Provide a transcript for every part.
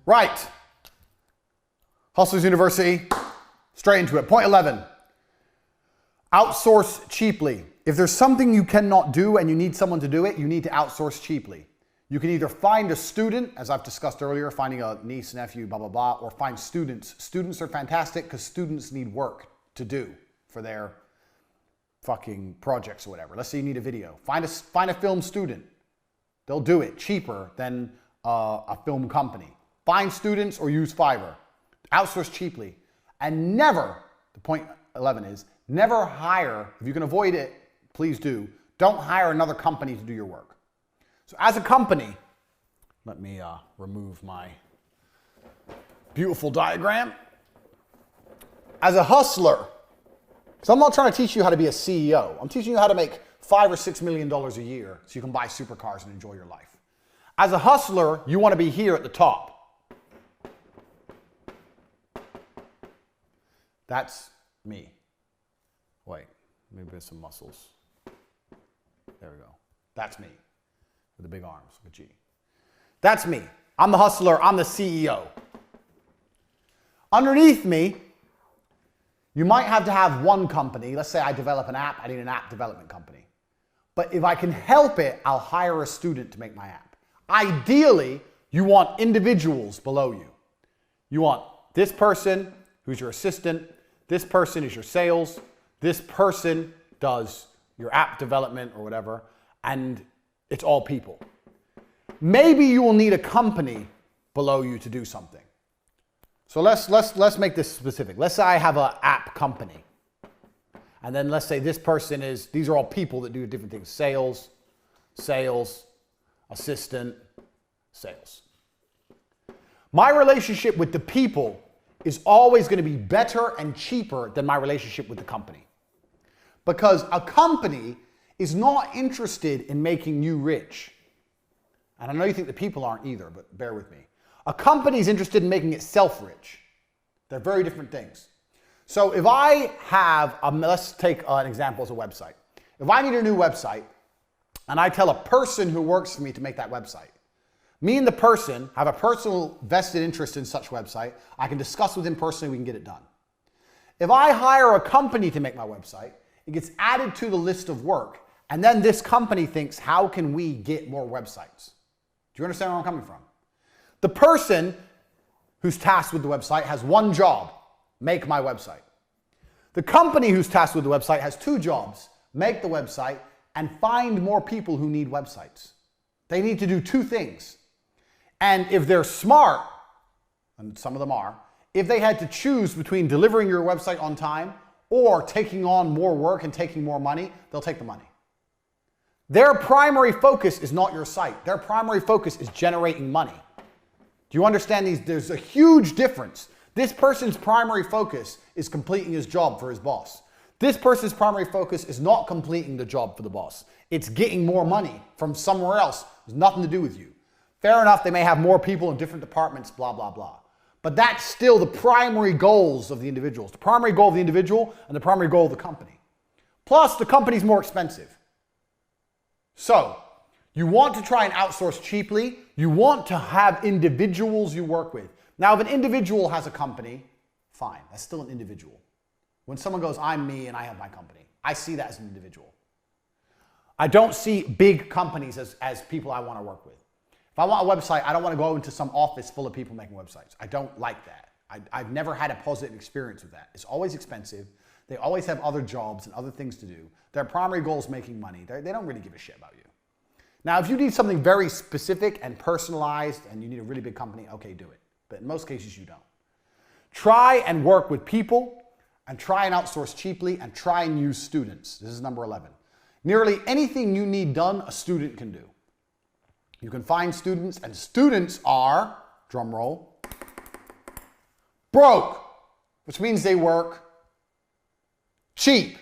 Right. Hustlers University, straight into it. Point 11, outsource cheaply. If there's something you cannot do and you need someone to do it, you need to outsource cheaply. You can either find a student, as I've discussed earlier, finding a niece, nephew, blah, blah, blah, or find students. Students are fantastic because students need work to do for their fucking projects or whatever. Let's say you need a video. Find a film student. They'll do it cheaper than a film company. Find students or use Fiverr. Outsource cheaply. And never, the point 11 is, never hire, if you can avoid it, please do, don't hire another company to do your work. So as a company, let me remove my beautiful diagram. As a hustler, so I'm not trying to teach you how to be a CEO. I'm teaching you how to make $5 or $6 million a year so you can buy supercars and enjoy your life. As a hustler, you want to be here at the top. That's me. Wait, maybe there's some muscles. There we go. That's me with the big arms, with a G. That's me. I'm the hustler. I'm the CEO. Underneath me, you might have to have one company. Let's say I develop an app. I need an app development company. But if I can help it, I'll hire a student to make my app. Ideally, you want individuals below you. You want this person who's your assistant. This person is your sales. This person does your app development or whatever. And it's all people. Maybe you will need a company below you to do something. So let's make this specific. Let's say I have an app company. And then let's say this person is, these are all people that do different things. Sales, assistant, sales. My relationship with the people is always going to be better and cheaper than my relationship with the company. Because a company is not interested in making you rich. And I know you think the people aren't either, but bear with me. A company is interested in making itself rich. They're very different things. So if I have, let's take an example as a website. If I need a new website and I tell a person who works for me to make that website, me and the person have a personal vested interest in such website. I can discuss with him personally, we can get it done. If I hire a company to make my website, it gets added to the list of work. And then this company thinks, how can we get more websites? Do you understand where I'm coming from? The person who's tasked with the website has one job, make my website. The company who's tasked with the website has two jobs, make the website and find more people who need websites. They need to do two things. And if they're smart, and some of them are, if they had to choose between delivering your website on time or taking on more work and taking more money, they'll take the money. Their primary focus is not your site. Their primary focus is generating money. Do you understand these? There's a huge difference. This person's primary focus is completing his job for his boss. This person's primary focus is not completing the job for the boss. It's getting more money from somewhere else. There's nothing to do with you. Fair enough, they may have more people in different departments, blah, blah, blah. But that's still the primary goals of the individuals. The primary goal of the individual and the primary goal of the company. Plus, the company's more expensive. So, you want to try and outsource cheaply. You want to have individuals you work with. Now, if an individual has a company, fine. That's still an individual. When someone goes, I'm me and I have my company, I see that as an individual. I don't see big companies as people I want to work with. If I want a website, I don't want to go into some office full of people making websites. I don't like that. I've never had a positive experience with that. It's always expensive. They always have other jobs and other things to do. Their primary goal is making money. They don't really give a shit about you. Now, if you need something very specific and personalized and you need a really big company, okay, do it. But in most cases, you don't. Try and work with people and try and outsource cheaply and try and use students. This is number 11. Nearly anything you need done, a student can do. You can find students, and students are, drum roll, broke, which means they work cheap.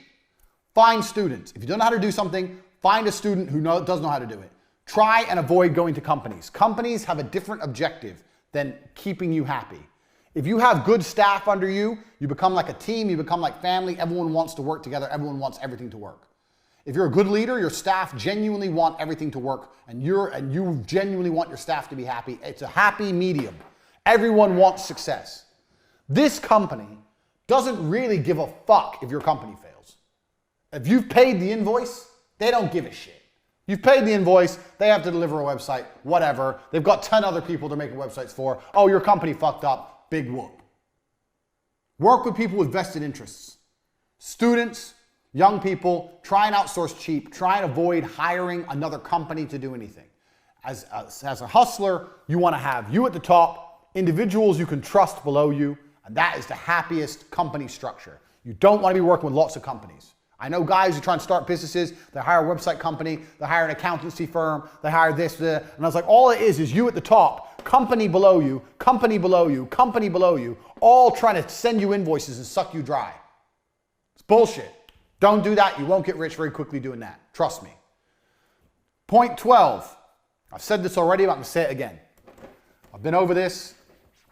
Find students. If you don't know how to do something, find a student who does know how to do it. Try and avoid going to companies. Companies have a different objective than keeping you happy. If you have good staff under you, you become like a team, you become like family, everyone wants to work together, everyone wants everything to work. If you're a good leader, your staff genuinely want everything to work, and you genuinely want your staff to be happy. It's a happy medium. Everyone wants success. This company doesn't really give a fuck if your company fails. If you've paid the invoice, they don't give a shit. You've paid the invoice, they have to deliver a website, whatever. They've got 10 other people they're making websites for. Oh, your company fucked up, big whoop. Work with people with vested interests. Students, young people, try and outsource cheap. Try and avoid hiring another company to do anything. As a hustler, you want to have you at the top, individuals you can trust below you, and that is the happiest company structure. You don't want to be working with lots of companies. I know guys who try and start businesses, they hire a website company, they hire an accountancy firm, they hire this, and I was like, all it is you at the top, company below you, company below you, company below you, all trying to send you invoices and suck you dry. It's bullshit. Don't do that. You won't get rich very quickly doing that. Trust me. Point 12. I've said this already, but I'm going to say it again. I've been over this,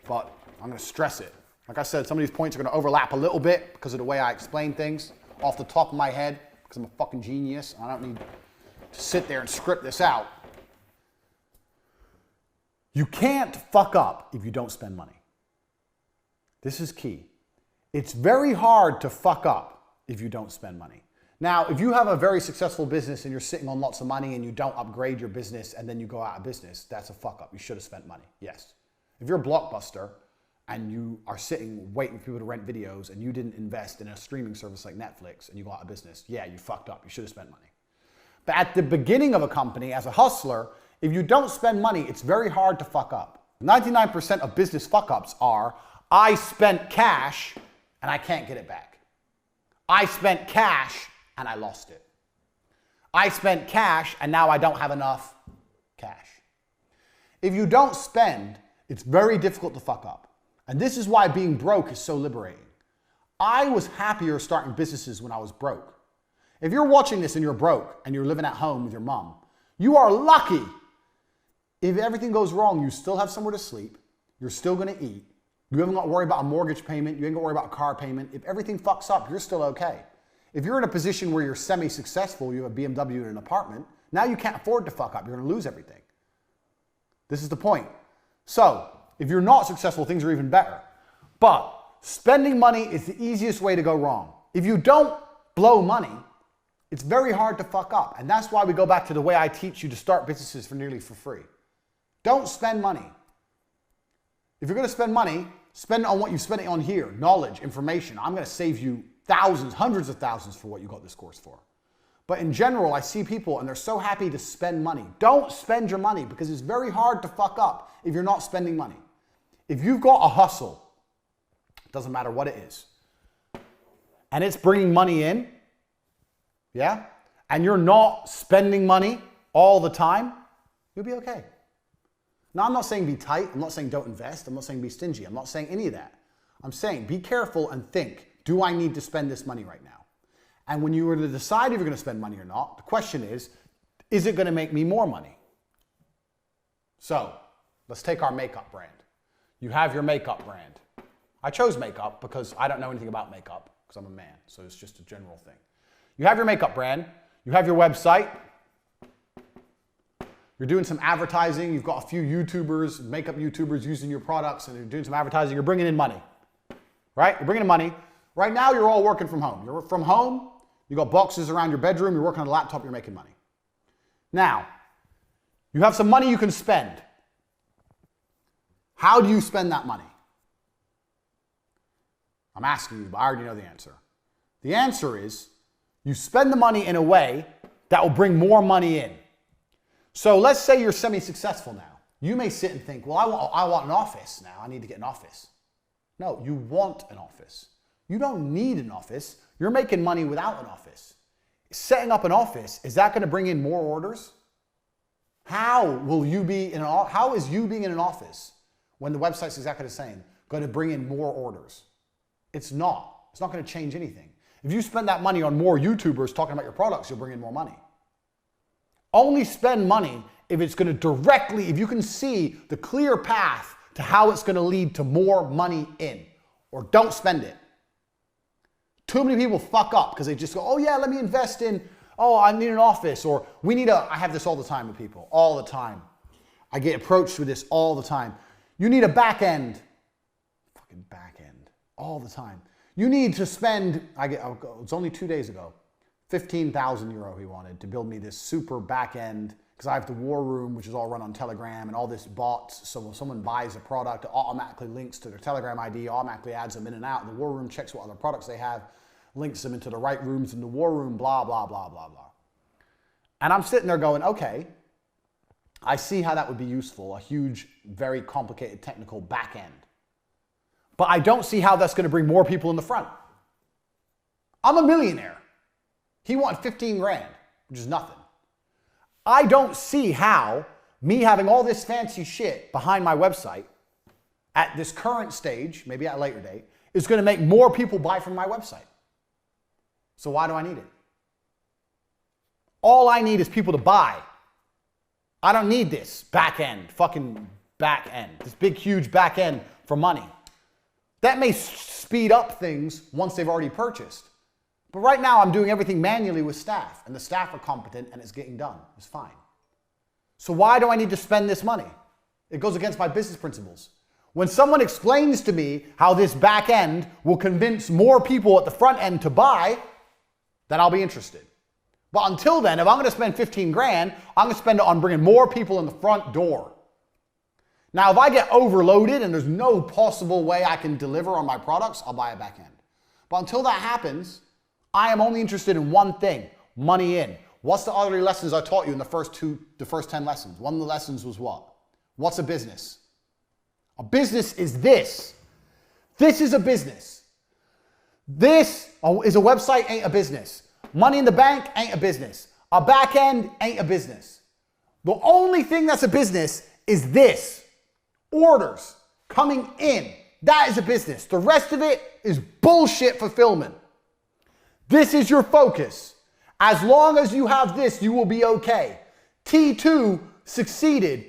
but I'm going to stress it. Like I said, some of these points are going to overlap a little bit because of the way I explain things off the top of my head, because I'm a fucking genius. I don't need to sit there and script this out. You can't fuck up if you don't spend money. This is key. It's very hard to fuck up if you don't spend money. Now, if you have a very successful business and you're sitting on lots of money and you don't upgrade your business and then you go out of business, that's a fuck up. You should have spent money, yes. If you're a Blockbuster and you are sitting waiting for people to rent videos and you didn't invest in a streaming service like Netflix and you go out of business, yeah, you fucked up. You should have spent money. But at the beginning of a company, as a hustler, if you don't spend money, it's very hard to fuck up. 99% of business fuck-ups are, I spent cash and I can't get it back. I spent cash and I lost it. I spent cash and now I don't have enough cash. If you don't spend, it's very difficult to fuck up. And this is why being broke is so liberating. I was happier starting businesses when I was broke. If you're watching this and you're broke and you're living at home with your mom, you are lucky. If everything goes wrong, you still have somewhere to sleep. You're still going to eat. You haven't got to worry about a mortgage payment. You ain't got to worry about a car payment. If everything fucks up, you're still okay. If you're in a position where you're semi-successful, you have a BMW and an apartment, now you can't afford to fuck up. You're going to lose everything. This is the point. So, if you're not successful, things are even better. But spending money is the easiest way to go wrong. If you don't blow money, it's very hard to fuck up. And that's why we go back to the way I teach you to start businesses for nearly for free. Don't spend money. If you're going to spend money, spend it on what you spend it on here. Knowledge, information. I'm going to save you thousands, hundreds of thousands for what you got this course for. But in general, I see people and they're so happy to spend money. Don't spend your money because it's very hard to fuck up if you're not spending money. If you've got a hustle, it doesn't matter what it is, and it's bringing money in, yeah, and you're not spending money all the time, you'll be okay. Now, I'm not saying be tight. I'm not saying don't invest. I'm not saying be stingy. I'm not saying any of that. I'm saying be careful and think, do I need to spend this money right now? And when you were to decide if you're going to spend money or not, the question is it going to make me more money? So let's take our makeup brand. You have your makeup brand. I chose makeup because I don't know anything about makeup because I'm a man. So it's just a general thing. You have your makeup brand. You have your website. You're doing some advertising. You've got a few YouTubers, makeup YouTubers using your products and you're doing some advertising. You're bringing in money, right? You're bringing in money. Right now, you're all working from home. You're from home. You got boxes around your bedroom. You're working on a laptop. You're making money. Now, you have some money you can spend. How do you spend that money? I'm asking you, but I already know the answer. The answer is you spend the money in a way that will bring more money in. So let's say you're semi-successful now. You may sit and think, well, I want an office now. I need to get an office. No, you want an office. You don't need an office. You're making money without an office. Setting up an office, is that going to bring in more orders? How is you being in an office when the website's exactly the same going to bring in more orders? It's not. It's not going to change anything. If you spend that money on more YouTubers talking about your products, you'll bring in more money. Only spend money if it's going to if you can see the clear path to how it's going to lead to more money in, or don't spend it. Too many people fuck up because they just go, oh yeah, let me invest in, oh, I need an office, or I have this all the time with people, all the time. I get approached with this all the time. You need a back end. Fucking back end. All the time. You need to spend, it's only 2 days ago, 15,000 euro he wanted to build me this super back end, because I have the war room, which is all run on Telegram, and all this bots. So when someone buys a product, it automatically links to their Telegram ID, automatically adds them in and out. The war room checks what other products they have, links them into the right rooms in the war room, blah, blah, blah, blah, blah. And I'm sitting there going, okay, I see how that would be useful, a huge, very complicated technical back end. But I don't see how that's going to bring more people in the front. I'm a millionaire. He wanted 15 grand, which is nothing. I don't see how me having all this fancy shit behind my website at this current stage, maybe at a later date, is going to make more people buy from my website. So why do I need it? All I need is people to buy. I don't need this back end, fucking back end, this big, huge back end for money. That may speed up things once they've already purchased. But right now I'm doing everything manually with staff, and the staff are competent and it's getting done. It's fine. So why do I need to spend this money? It goes against my business principles. When someone explains to me how this back end will convince more people at the front end to buy, then I'll be interested. But until then, if I'm going to spend 15 grand, I'm going to spend it on bringing more people in the front door. Now, if I get overloaded and there's no possible way I can deliver on my products, I'll buy a back end. But until that happens, I am only interested in one thing, money in. What's the other lessons I taught you in the first 10 lessons? One of the lessons was what? What's a business? A business is this. This is a business. This is a website, ain't a business. Money in the bank ain't a business. A back end ain't a business. The only thing that's a business is this. Orders coming in. That is a business. The rest of it is bullshit fulfillment. This is your focus. As long as you have this, you will be okay. T2 succeeded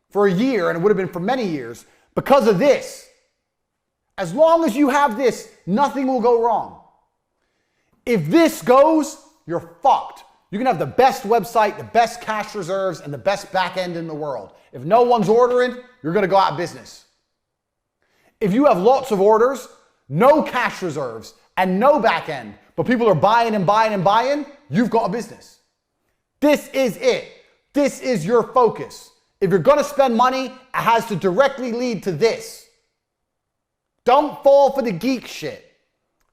for a year, and it would have been for many years, because of this. As long as you have this, nothing will go wrong. If this goes, you're fucked. You can have the best website, the best cash reserves, and the best back end in the world. If no one's ordering, you're going to go out of business. If you have lots of orders, no cash reserves, and no back end, but people are buying and buying and buying, you've got a business. This is it. This is your focus. If you're going to spend money, it has to directly lead to this. Don't fall for the geek shit,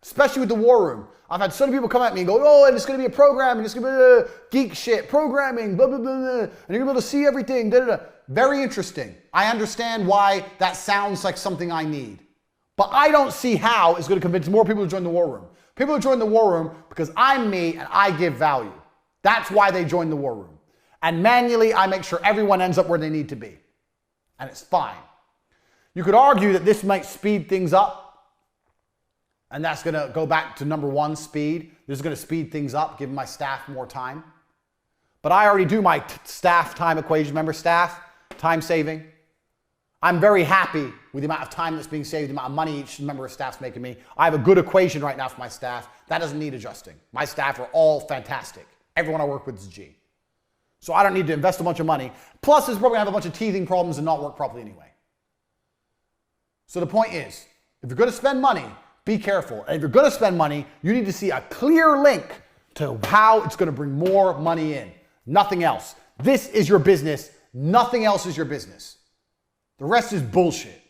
especially with the war room. I've had so many people come at me and go, oh, and it's going to be a program, and it's going to be geek shit, programming, blah, blah, blah, blah, and you're going to be able to see everything, da, da, da. Very interesting. I understand why that sounds like something I need. But I don't see how it's going to convince more people to join the war room. People are joining the war room because I'm me and I give value. That's why they join the war room. And manually, I make sure everyone ends up where they need to be. And it's fine. You could argue that this might speed things up. And that's going to go back to number one, speed. This is going to speed things up, give my staff more time. But I already do my staff time equation. Remember staff, time saving? I'm very happy with the amount of time that's being saved, the amount of money each member of staff's making me. I have a good equation right now for my staff. That doesn't need adjusting. My staff are all fantastic. Everyone I work with is G. So I don't need to invest a bunch of money. Plus, it's probably going to have a bunch of teething problems and not work properly anyway. So the point is, if you're going to spend money, be careful. And if you're going to spend money, you need to see a clear link to how it's going to bring more money in. Nothing else. This is your business. Nothing else is your business. The rest is bullshit.